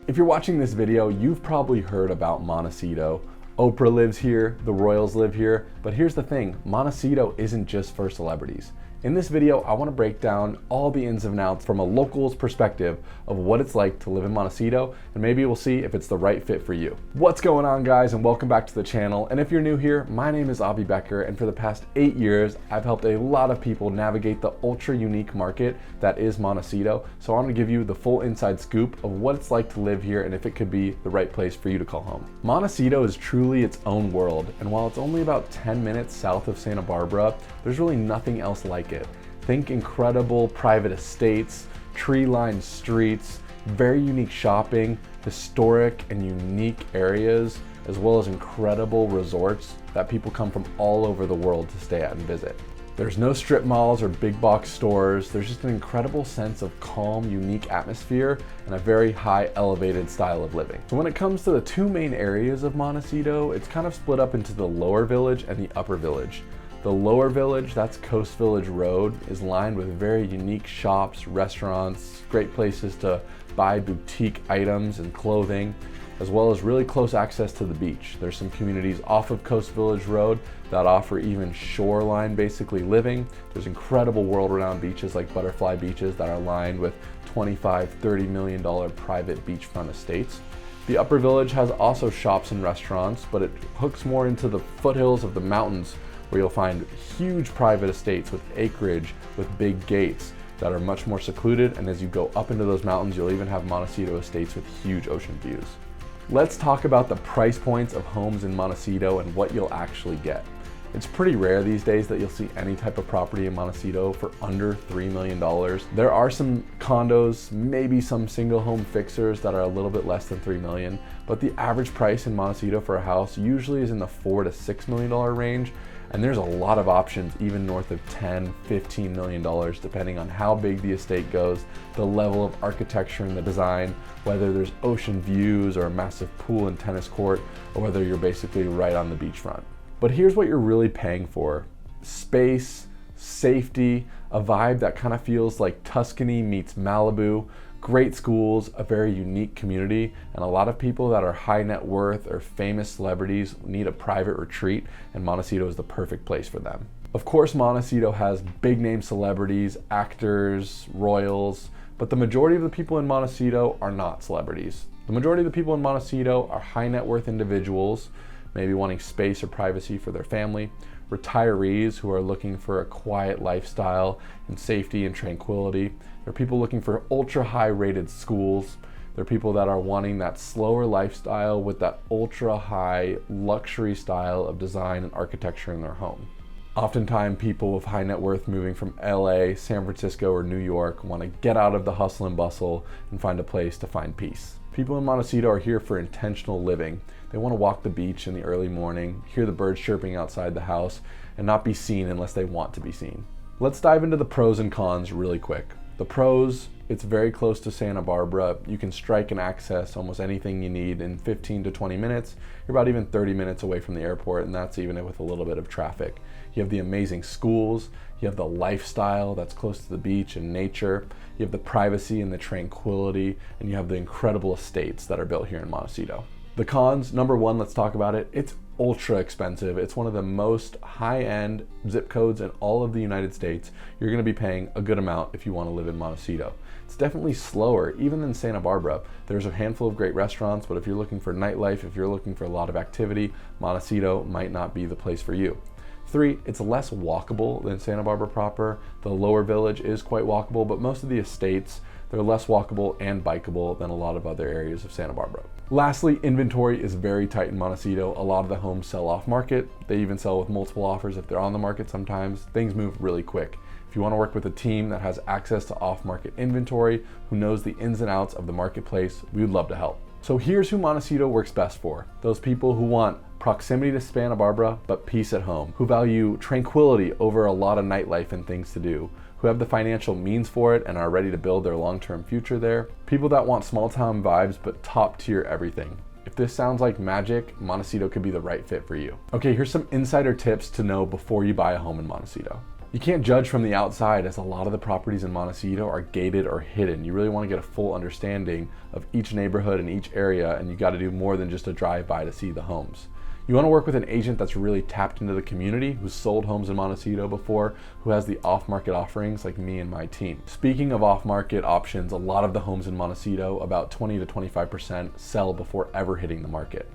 If you're watching this video, you've probably heard about Montecito. Oprah lives here, the royals live here, but here's the thing, Montecito isn't just for celebrities. In this video, I want to break down all the ins and outs from a local's perspective of what it's like to live in Montecito, and maybe we'll see if it's the right fit for you. What's going on, guys, and welcome back to the channel. And if you're new here, my name is Avi Becker, and for the past 8 years, I've helped a lot of people navigate the ultra unique market that is Montecito. So I want to give you the full inside scoop of what it's like to live here and if it could be the right place for you to call home. Montecito is truly its own world, and while it's only about 10 minutes south of Santa Barbara, there's really nothing else like it. Think incredible private estates, tree-lined streets, very unique shopping, historic and unique areas, as well as incredible resorts that people come from all over the world to stay at and visit. There's no strip malls or big box stores. There's just an incredible sense of calm, unique atmosphere and a very high elevated style of living. So when it comes to the two main areas of Montecito, it's kind of split up into the lower village and the upper village. The lower village, that's Coast Village Road, is lined with very unique shops, restaurants, great places to buy boutique items and clothing, as well as really close access to the beach. There's some communities off of Coast Village Road that offer even shoreline basically living. There's incredible world-renowned beaches like Butterfly Beaches that are lined with $25–30 million private beachfront estates. The upper village has also shops and restaurants, but it hooks more into the foothills of the mountains, where you'll find huge private estates with acreage, with big gates that are much more secluded. And as you go up into those mountains, you'll even have Montecito estates with huge ocean views. Let's talk about the price points of homes in Montecito and what you'll actually get. It's pretty rare these days that you'll see any type of property in Montecito for under $3 million. There are some condos, maybe some single home fixers that are a little bit less than $3 million, but the average price in Montecito for a house usually is in the $4 to $6 million range. And there's a lot of options, even north of $10–15 million, depending on how big the estate goes, the level of architecture and the design, whether there's ocean views or a massive pool and tennis court, or whether you're basically right on the beachfront. But here's what you're really paying for: space, safety, a vibe that kind of feels like Tuscany meets Malibu, great schools, a very unique community, and a lot of people that are high net worth or famous celebrities need a private retreat, and Montecito is the perfect place for them. Of course, Montecito has big name celebrities, actors, royals, but the majority of the people in Montecito are not celebrities. The majority of the people in Montecito are high net worth individuals, maybe wanting space or privacy for their family, retirees who are looking for a quiet lifestyle and safety and tranquility. There are people looking for ultra high rated schools. There are people that are wanting that slower lifestyle with that ultra high luxury style of design and architecture in their home. Oftentimes people with high net worth moving from LA, San Francisco, or New York want to get out of the hustle and bustle and find a place to find peace. People in Montecito are here for intentional living. They want to walk the beach in the early morning, hear the birds chirping outside the house, and not be seen unless they want to be seen. Let's dive into the pros and cons really quick. The pros: it's very close to Santa Barbara. You can strike and access almost anything you need in 15 to 20 minutes. You're about even 30 minutes away from the airport, and that's even with a little bit of traffic. You have the amazing schools, you have the lifestyle that's close to the beach and nature, you have the privacy and the tranquility, and you have the incredible estates that are built here in Montecito. The cons: number one, let's talk about it. It's ultra expensive. It's one of the most high-end zip codes in all of the United States. You're gonna be paying a good amount if you wanna live in Montecito. It's definitely slower, even than Santa Barbara. There's a handful of great restaurants, but if you're looking for nightlife, if you're looking for a lot of activity, Montecito might not be the place for you. 3, it's less walkable than Santa Barbara proper. The lower village is quite walkable, but most of the estates, they're less walkable and bikeable than a lot of other areas of Santa Barbara. Lastly, inventory is very tight in Montecito. A lot of the homes sell off market. They even sell with multiple offers if they're on the market sometimes. Things move really quick. If you want to work with a team that has access to off-market inventory, who knows the ins and outs of the marketplace, we would love to help. So here's who Montecito works best for: those people who want proximity to Santa Barbara, but peace at home, who value tranquility over a lot of nightlife and things to do, who have the financial means for it and are ready to build their long-term future there, people that want small town vibes but top tier everything. If this sounds like magic, Montecito could be the right fit for you. Okay, here's some insider tips to know before you buy a home in Montecito. You can't judge from the outside, as a lot of the properties in Montecito are gated or hidden. You really want to get a full understanding of each neighborhood and each area, and you got to do more than just a drive-by to see the homes. You want to work with an agent that's really tapped into the community, who's sold homes in Montecito before, who has the off-market offerings like me and my team. Speaking of off-market options, a lot of the homes in Montecito, about 20 to 25%, sell before ever hitting the market.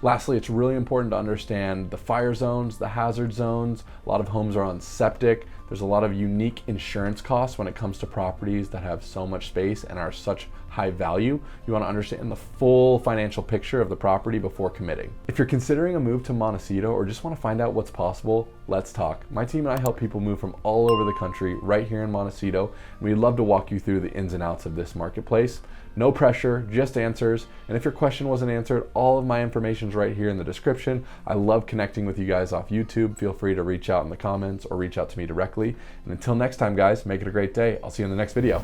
Lastly, it's really important to understand the fire zones, the hazard zones. A lot of homes are on septic. There's a lot of unique insurance costs when it comes to properties that have so much space and are such high value. You want to understand the full financial picture of the property before committing. If you're considering a move to Montecito or just want to find out what's possible, let's talk. My team and I help people move from all over the country right here in Montecito, and we'd love to walk you through the ins and outs of this marketplace. No pressure, just answers. And if your question wasn't answered, all of my information is right here in the description. I love connecting with you guys off YouTube. Feel free to reach out in the comments or reach out to me directly. And until next time, guys, make it a great day. I'll see you in the next video.